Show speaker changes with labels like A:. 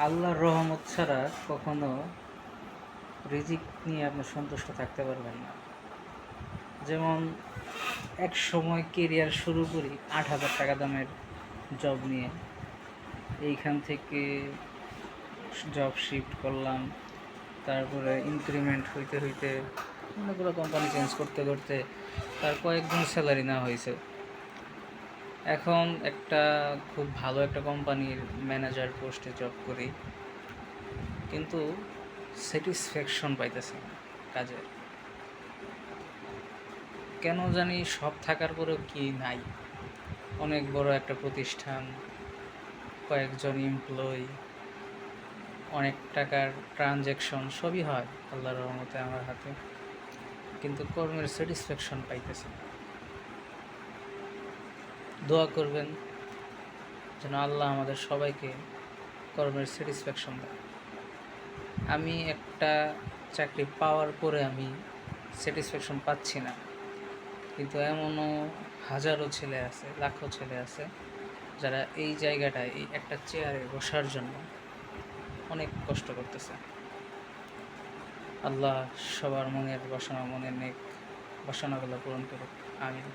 A: আল্লাহর রহমত ছাড়া কখনো রিজিক নিয়ে আপনি সন্তুষ্ট থাকতে পারবেন না। যেমন এক সময় কেরিয়ার শুরু করি 8,000 টাকা দামের জব নিয়ে, এইখান থেকে জব শিফট করলাম, তারপরে ইনক্রিমেন্ট হইতে হইতে অনেকগুলো কোম্পানি চেঞ্জ করতে করতে তার কয়েকগুণ স্যালারি না হয়েছে। এখন একটা খুব ভালো একটা কোম্পানির ম্যানেজার পোস্টে জব করি, কিন্তু স্যাটিসফ্যাকশন পাইতেছি না কাজের। কেন জানি সব থাকার পরেও কি নাই। অনেক বড় একটা প্রতিষ্ঠান, কয়েকজন এমপ্লয়ি, অনেক টাকার ট্রানজ্যাকশন, সবই হয় আল্লাহর রহমতে আমার হাতে, কিন্তু কর্মের স্যাটিসফ্যাকশন পাইতেছি না। দোয়া করবেন যেন আল্লাহ আমাদের সবাইকে কর্মের স্যাটিসফ্যাকশন দেয়। আমি একটা চাকরি পাওয়ার পরে আমি স্যাটিসফ্যাকশন পাচ্ছি না, কিন্তু এমনও হাজারো ছেলে আছে, লাখো ছেলে আছে যারা এই জায়গাটায়, এই একটা চেয়ারে বসার জন্য অনেক কষ্ট করতেছে। আল্লাহ সবার মনের বাসনা, মনের নেক বাসনাগুলো পূরণ করুক। আমিন।